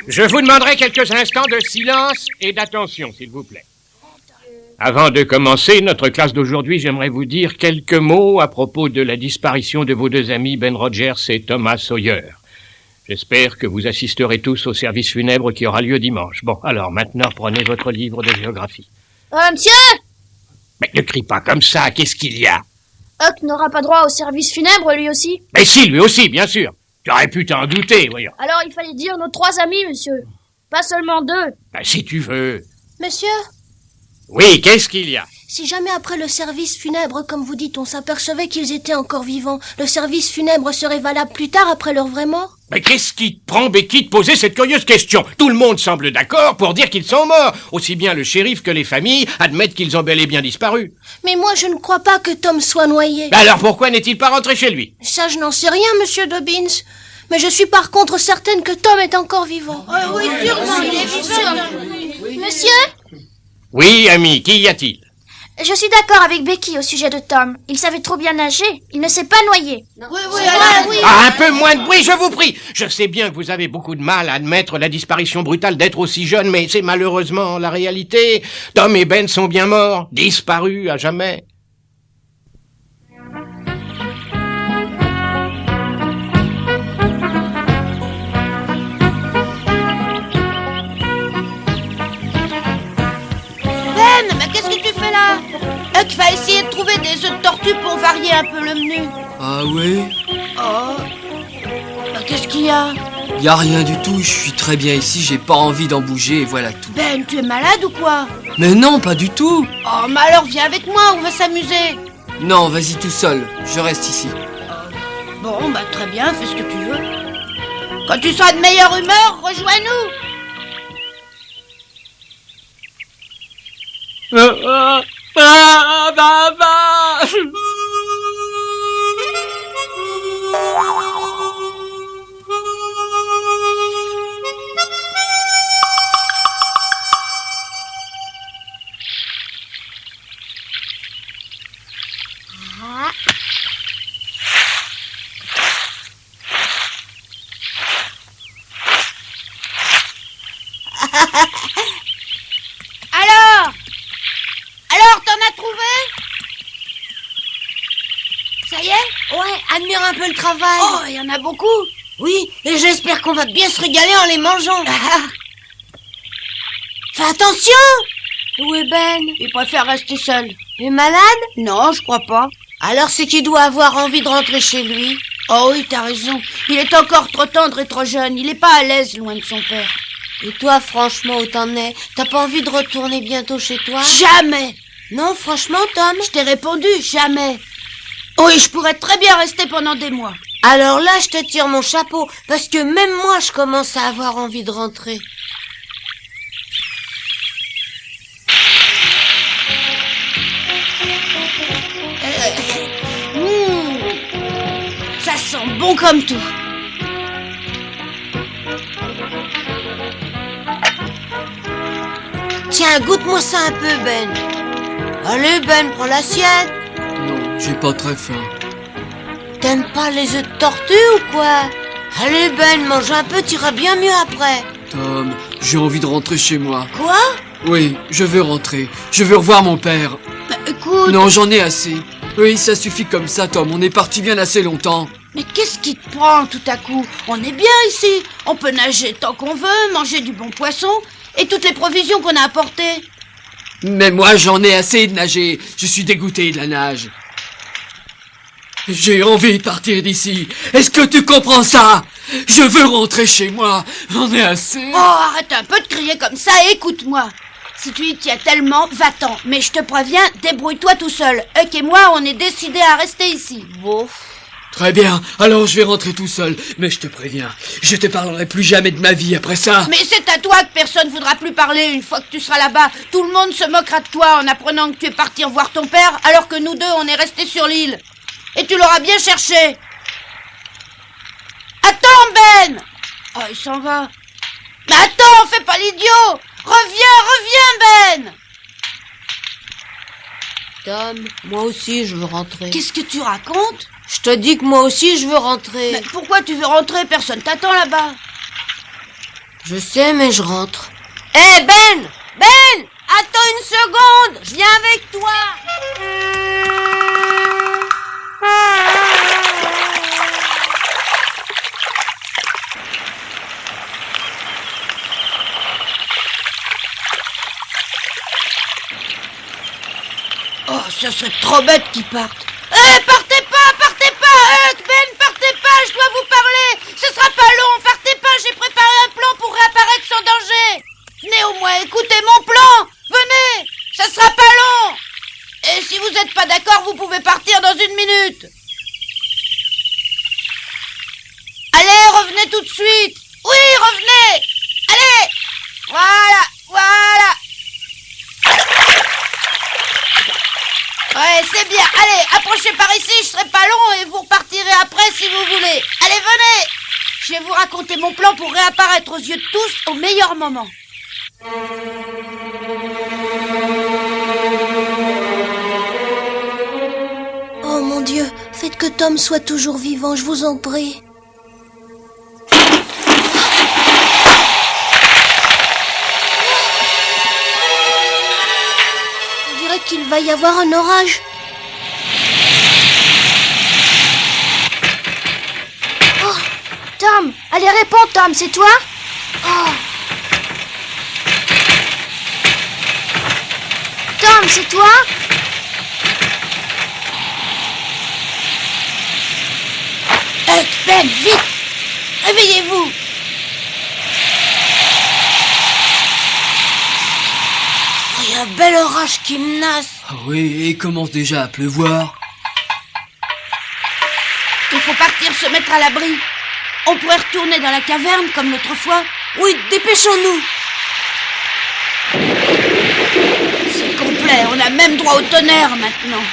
Je vous demanderai quelques instants de silence et d'attention, s'il vous plaît. Avant de commencer notre classe d'aujourd'hui, j'aimerais vous dire quelques mots à propos de la disparition de vos deux amis Ben Rogers et Thomas Sawyer. J'espère que vous assisterez tous au service funèbre qui aura lieu dimanche. Bon, alors maintenant, prenez votre livre de géographie. Monsieur! Mais ne crie pas comme ça, qu'est-ce qu'il y a? Huck n'aura pas droit au service funèbre, lui aussi? Mais si, lui aussi, bien sûr. Tu aurais pu t'en douter, voyons. Alors il fallait dire nos 3 amis, monsieur. Pas seulement 2. Ben, si tu veux. Monsieur, Oui, qu'est-ce qu'il y a? si jamais après le service funèbre, comme vous dites, on s'apercevait qu'ils étaient encore vivants, le service funèbre serait valable plus tard après leur vraie mort? Mais qu'est-ce qui te prend, Becky, de poser cette curieuse question? Tout le monde semble d'accord pour dire qu'ils sont morts. Aussi bien le shérif que les familles admettent qu'ils ont bel et bien disparu. Mais moi, je ne crois pas que Tom soit noyé. Ben alors pourquoi n'est-il pas rentré chez lui? Ça, je n'en sais rien, monsieur Dobbins. Mais je suis par contre certaine que Tom est encore vivant. Oui, sûrement, il est vivant. Monsieur? Oui, ami, qu'y a-t-il? Je suis d'accord avec Becky au sujet de Tom. Il savait trop bien nager. Il ne s'est pas noyé. Oui. Ah, un peu moins de bruit, je vous prie. Je sais bien que vous avez beaucoup de mal à admettre la disparition brutale d'êtres aussi jeunes, mais c'est malheureusement la réalité. Tom et Ben sont bien morts, disparus à jamais. Ben, mais qu'est-ce que tu fais là? Huck va essayer de trouver des œufs de tortue pour varier un peu le menu. Ah ouais? Oh. Ben, qu'est-ce qu'il y a? Y a rien du tout, je suis très bien ici, j'ai pas envie d'en bouger et voilà tout. Ben, tu es malade ou quoi? Mais non, pas du tout. Oh, mais alors viens avec moi, on va s'amuser. Non, vas-y tout seul, je reste ici. Bon, bah très bien, fais ce que tu veux. Quand tu seras de meilleure humeur, rejoins-nous. Alors, t'en as trouvé? Ça y est? Ouais, admire un peu le travail. Oh, il y en a beaucoup. Oui, et j'espère qu'on va bien se régaler en les mangeant. Fais attention! Où est Ben? Il préfère rester seul. Il est malade? Non, je crois pas. Alors c'est qu'il doit avoir envie de rentrer chez lui. Oh oui, t'as raison. Il est encore trop tendre et trop jeune. Il est pas à l'aise loin de son père. Et toi, franchement, où t'en es? T'as pas envie de retourner bientôt chez toi? Jamais. Non, franchement, Tom? Je t'ai répondu, jamais. Oui, je pourrais très bien rester pendant des mois. Alors là, je te tire mon chapeau, parce que même moi, je commence à avoir envie de rentrer. Ça sent bon comme tout. Tiens, goûte-moi ça un peu, Ben. Allez, Ben, prends l'assiette. Non, j'ai pas très faim. T'aimes pas les œufs de tortue ou quoi? Allez, Ben, mange un peu, t'iras bien mieux après. Tom, j'ai envie de rentrer chez moi. Quoi? Oui, je veux rentrer. Je veux revoir mon père. Écoute... Non, j'en ai assez. Oui, ça suffit comme ça, Tom. On est parti bien assez longtemps. Mais qu'est-ce qui te prend tout à coup? On est bien ici. On peut nager tant qu'on veut, manger du bon poisson et toutes les provisions qu'on a apportées. Mais moi, j'en ai assez de nager. Je suis dégoûté de la nage. J'ai envie de partir d'ici. Est-ce que tu comprends ça? Je veux rentrer chez moi. J'en ai assez. Oh, arrête un peu de crier comme ça et écoute-moi. Si tu y tiens tellement, va-t'en. Mais je te préviens, débrouille-toi tout seul. Huck et moi, on est décidés à rester ici. Bon. Très bien, alors je vais rentrer tout seul. Mais je te préviens, je te parlerai plus jamais de ma vie après ça. Mais c'est à toi que personne voudra plus parler une fois que tu seras là-bas. Tout le monde se moquera de toi en apprenant que tu es parti en voir ton père, alors que nous deux, on est restés sur l'île. Et tu l'auras bien cherché. Attends, Ben! Oh, il s'en va. Mais attends, fais pas l'idiot! Reviens, Ben! Tom, moi aussi je veux rentrer. Qu'est-ce que tu racontes? Je te dis que moi aussi je veux rentrer. Mais pourquoi tu veux rentrer? Personne t'attend là-bas. Je sais, mais je rentre. Hé, Ben! Ben! Attends une seconde! Je viens avec toi! Oh, ce serait trop bête qu'ils partent. Eh, partez pas, Huck, Ben, partez pas, je dois vous parler. Ce sera pas long, partez pas, j'ai préparé un plan pour réapparaître sans danger. Venez au moins écoutez mon plan, venez, ça sera pas long. Et si vous êtes pas d'accord, vous pouvez partir dans 1 minute. Allez, revenez tout de suite. Oui, revenez. Allez, voilà. Ouais, c'est bien. Allez, approchez par ici, je serai pas long et vous repartirez après si vous voulez. Allez, venez. Je vais vous raconter mon plan pour réapparaître aux yeux de tous au meilleur moment. Oh mon Dieu, faites que Tom soit toujours vivant, je vous en prie. On dirait qu'il va y avoir un orage. Oh, Tom, allez réponds, Tom, c'est toi? Oh. Tom, c'est toi? Huck, Ben, vite. Réveillez-vous. Oh, il y a un bel orage qui menace. Ah oui, et il commence déjà à pleuvoir. Il faut partir se mettre à l'abri. On pourrait retourner dans la caverne comme l'autre fois. Oui, dépêchons-nous. C'est complet, on a même droit au tonnerre maintenant.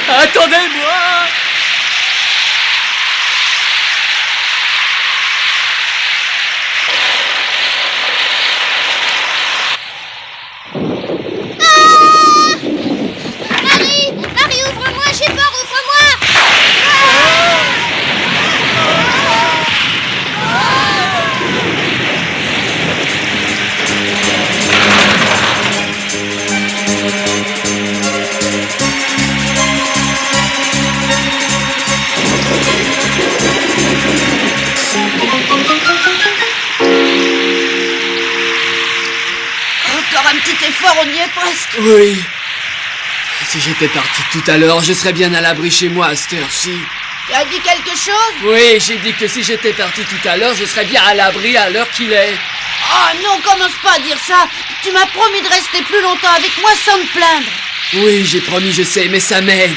Attendez-moi! Marie, ouvre-moi, j'ai peur, ouvre-moi! Encore un petit effort, on y est presque. Oui. Si j'étais parti tout à l'heure, je serais bien à l'abri chez moi à cette heure-ci. Tu as dit quelque chose? Oui, j'ai dit que si j'étais parti tout à l'heure, je serais bien à l'abri à l'heure qu'il est. Oh non, commence pas à dire ça. Tu m'as promis de rester plus longtemps avec moi sans me plaindre. Oui, j'ai promis, je sais, mais ça m'aide.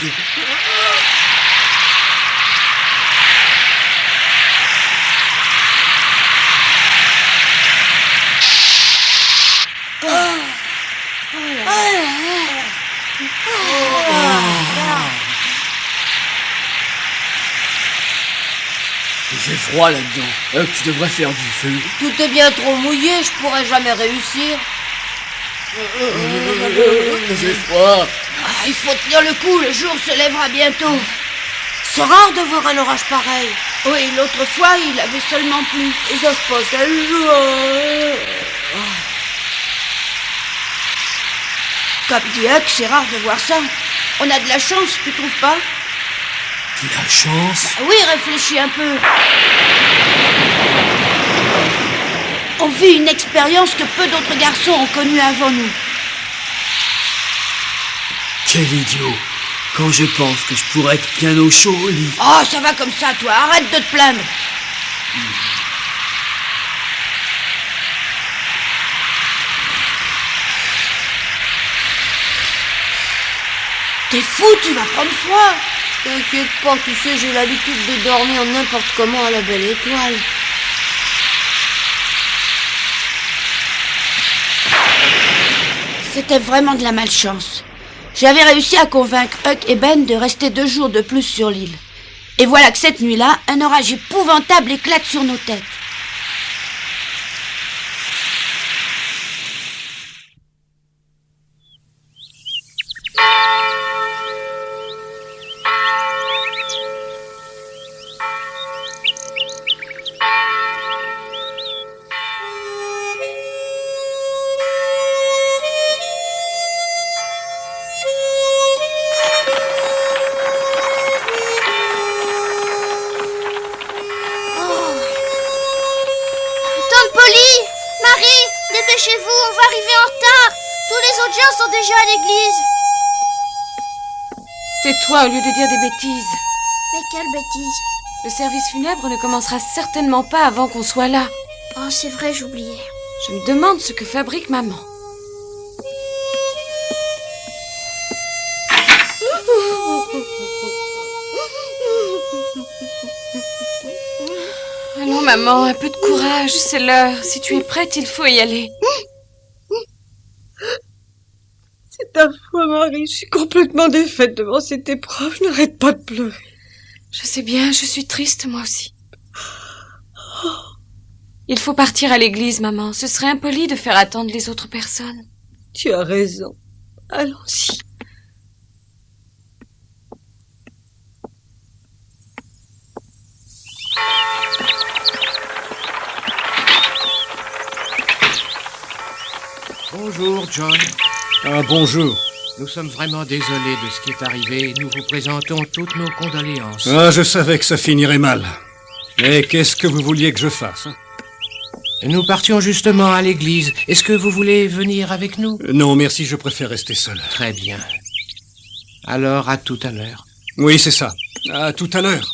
Il fait froid là-dedans. Huck, tu devrais faire du feu. Tout est bien trop mouillé, je pourrais jamais réussir. J'ai froid. Ah, il faut tenir le coup, le jour se lèvera bientôt. C'est rare de voir un orage pareil. Oui, l'autre fois, il avait seulement plu. Et ça se passe un jour. Comme dit Huck, c'est rare de voir ça. On a de la chance, tu trouves pas? Tu as la chance. Ah oui, réfléchis un peu. On vit une expérience que peu d'autres garçons ont connue avant nous. Quel idiot. Quand je pense que je pourrais être bien au chaud au lit. Oh, ça va comme ça, toi. Arrête de te plaindre. T'es fou, tu vas prendre froid. T'inquiète pas, tu sais, j'ai l'habitude de dormir n'importe comment à la belle étoile. C'était vraiment de la malchance. J'avais réussi à convaincre Huck et Ben de rester 2 jours de plus sur l'île. Et voilà que cette nuit-là, un orage épouvantable éclate sur nos têtes. Tais-toi au lieu de dire des bêtises. Mais quelle bêtise. Le service funèbre ne commencera certainement pas avant qu'on soit là. Oh, c'est vrai, j'oubliais. Je me demande ce que fabrique maman. Allons, maman, un peu de courage, c'est l'heure. Si tu es prête, il faut y aller. C'est affreux, Marie. Je suis complètement défaite devant cette épreuve. Je n'arrête pas de pleurer. Je sais bien, je suis triste, moi aussi. Il faut partir à l'église, maman. Ce serait impoli de faire attendre les autres personnes. Tu as raison. Allons-y. Bonjour, John. Ah, bonjour. Nous sommes vraiment désolés de ce qui est arrivé. Nous vous présentons toutes nos condoléances. Ah, je savais que ça finirait mal. Mais qu'est-ce que vous vouliez que je fasse, hein? Nous partions justement à l'église. Est-ce que vous voulez venir avec nous? Non, merci, je préfère rester seul. Très bien. Alors, à tout à l'heure. Oui, c'est ça. À tout à l'heure.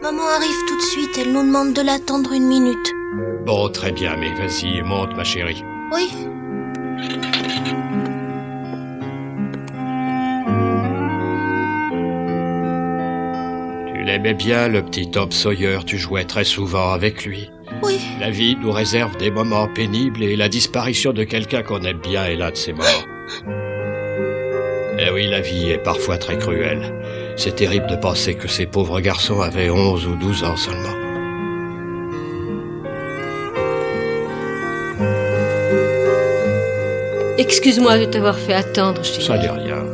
Maman arrive tout de suite, elle nous demande de l'attendre 1 minute. Bon, très bien, mais vas-y, monte, ma chérie. Oui. Tu l'aimais bien, le petit Tom Sawyer. Tu jouais très souvent avec lui. Oui. La vie nous réserve des moments pénibles et la disparition de quelqu'un qu'on aime bien est l'un de ces morts. Eh oui, la vie est parfois très cruelle. C'est terrible de penser que ces pauvres garçons avaient 11 ou 12 ans seulement. Excuse-moi de t'avoir fait attendre, chérie. Ça n'est rien.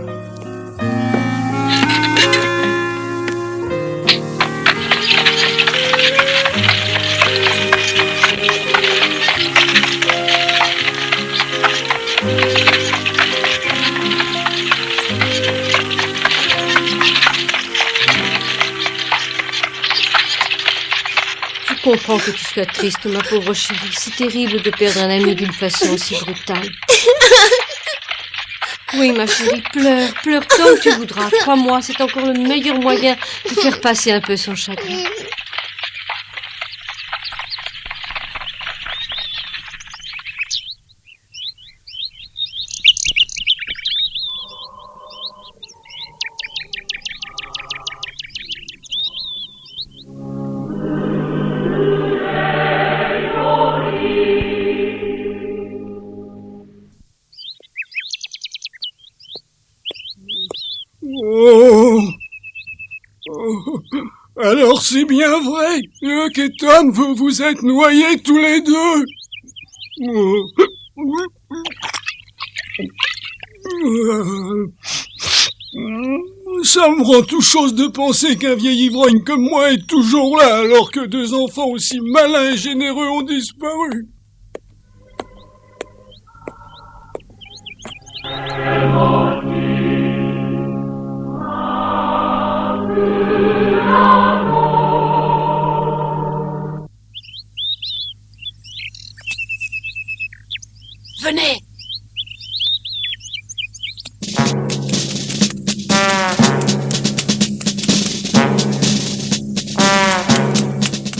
Je comprends que tu sois triste, ma pauvre chérie. C'est terrible de perdre un ami d'une façon aussi brutale. Oui, ma chérie, pleure tant que tu voudras. Crois-moi, c'est encore le meilleur moyen de faire passer un peu son chagrin. Alors c'est bien vrai que Tom, vous vous êtes noyés tous les deux. Ça me rend tout chose de penser qu'un vieil ivrogne comme moi est toujours là, alors que 2 enfants aussi malins et généreux ont disparu. Venez!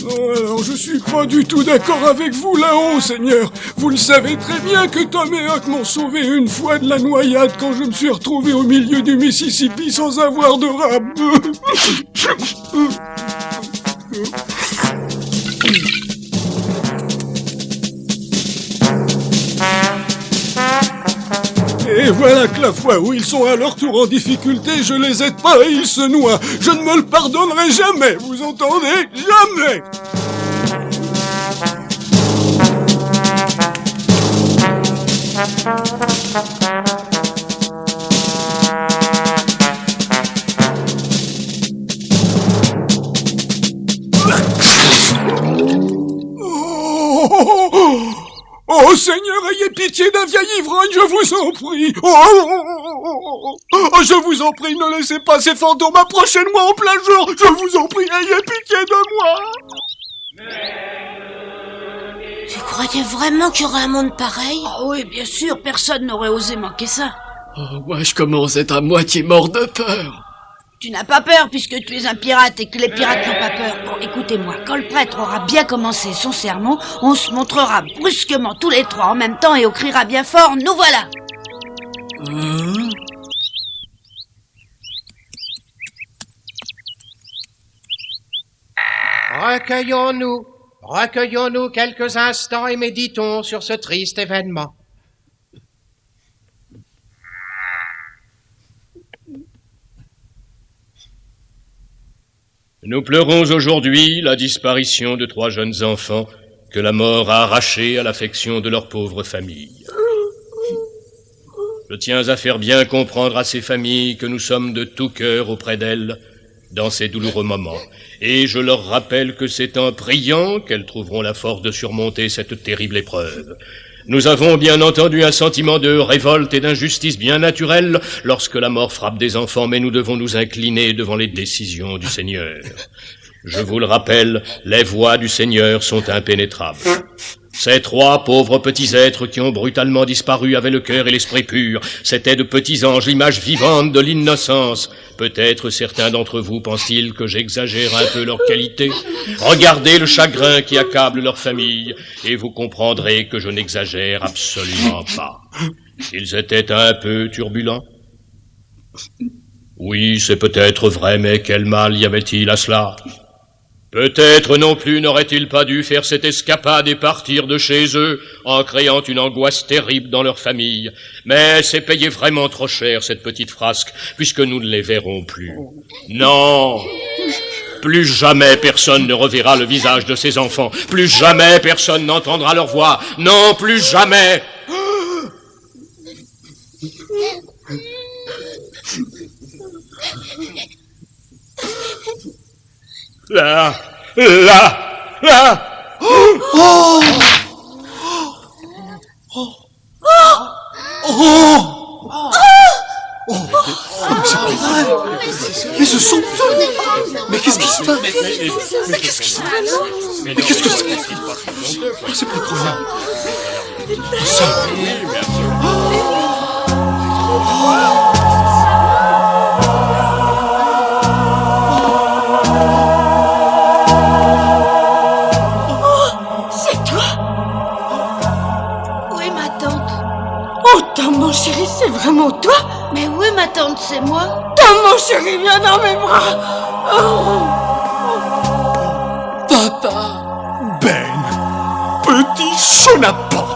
Alors, je suis pas du tout d'accord avec vous là-haut, Seigneur. Vous le savez très bien que Tom et Huck m'ont sauvé une fois de la noyade quand je me suis retrouvé au milieu du Mississippi sans avoir de rab. Et voilà que la fois où ils sont à leur tour en difficulté, je les aide pas et ils se noient. Je ne me le pardonnerai jamais, vous entendez? Jamais! Oh, Seigneur, ayez pitié d'un vieil ivrogne, je vous en prie. Oh, je vous en prie, ne laissez pas ces fantômes approcher de moi en plein jour. Je vous en prie, ayez pitié de moi. Tu croyais vraiment qu'il y aurait un monde pareil? Ah oui, bien sûr, personne n'aurait osé manquer ça. Oh, moi, je commence à être à moitié mort de peur. Tu n'as pas peur puisque tu es un pirate et que les pirates n'ont pas peur. Bon, écoutez-moi, quand le prêtre aura bien commencé son sermon, on se montrera brusquement tous les trois en même temps et on criera bien fort, nous voilà. Recueillons-nous quelques instants et méditons sur ce triste événement. Nous pleurons aujourd'hui la disparition de 3 jeunes enfants que la mort a arrachés à l'affection de leur pauvre famille. Je tiens à faire bien comprendre à ces familles que nous sommes de tout cœur auprès d'elles dans ces douloureux moments, et je leur rappelle que c'est en priant qu'elles trouveront la force de surmonter cette terrible épreuve. Nous avons bien entendu un sentiment de révolte et d'injustice bien naturel lorsque la mort frappe des enfants, mais nous devons nous incliner devant les décisions du Seigneur. Je vous le rappelle, les voies du Seigneur sont impénétrables. Ces 3 pauvres petits êtres qui ont brutalement disparu avaient le cœur et l'esprit purs. C'étaient de petits anges, l'image vivante de l'innocence. Peut-être certains d'entre vous pensent-ils que j'exagère un peu leur qualité. Regardez le chagrin qui accable leur famille, et vous comprendrez que je n'exagère absolument pas. Ils étaient un peu turbulents. Oui, c'est peut-être vrai, mais quel mal y avait-il à cela? Peut-être non plus n'auraient-ils pas dû faire cette escapade et partir de chez eux en créant une angoisse terrible dans leur famille. Mais c'est payer vraiment trop cher cette petite frasque, puisque nous ne les verrons plus. Non! Plus jamais personne ne reverra le visage de ces enfants. Plus jamais personne n'entendra leur voix. Non, plus jamais! Là! Oh! C'est pas vrai! Mais ce sont eux! Mais qu'est-ce qui se passe? Mais qu'est-ce qui se passe? Mais qu'est-ce que c'est? C'est pas incroyable! Tom, mon chéri, c'est vraiment toi? Mais oui, ma tante, c'est moi. Tom, mon chéri, viens dans mes bras. Oh. Papa. Ben. Petit chenapan.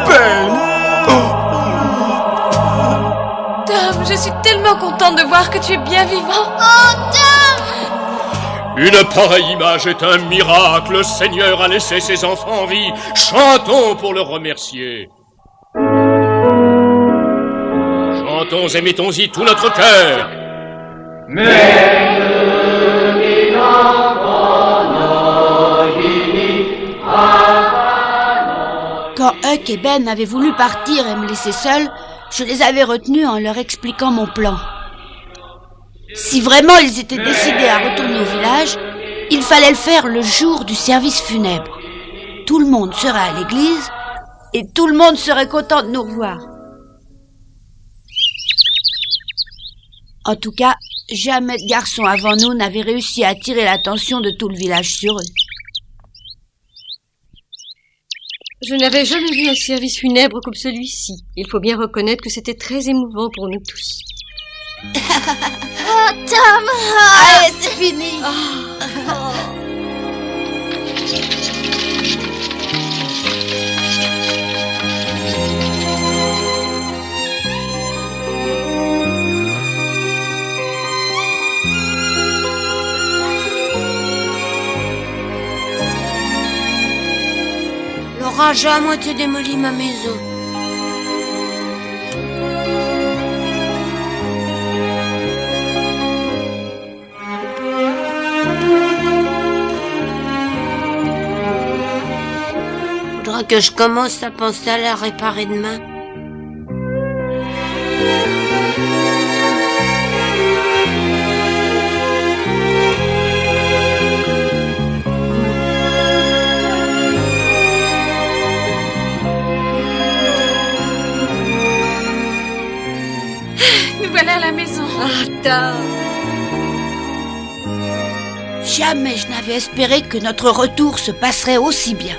Ben. Tom, je suis tellement contente de voir que tu es bien vivant. Oh, Tom! Une pareille image est un miracle. Le Seigneur a laissé ses enfants en vie. Chantons pour le remercier. Chantons et mettons-y tout notre cœur. Quand Huck et Ben avaient voulu partir et me laisser seule, je les avais retenus en leur expliquant mon plan. Si vraiment ils étaient décidés à retourner au village, il fallait le faire le jour du service funèbre. Tout le monde serait à l'église et tout le monde serait content de nous revoir. En tout cas, jamais de garçon avant nous n'avait réussi à attirer l'attention de tout le village sur eux. Je n'avais jamais vu un service funèbre comme celui-ci. Il faut bien reconnaître que c'était très émouvant pour nous tous. Oh, Tom! Allez, c'est fini! L'orage a à moitié démoli ma maison. faudra que je commence à penser à la réparer demain. Nous voilà à la maison. Ah, Tom. Jamais je n'avais espéré que notre retour se passerait aussi bien.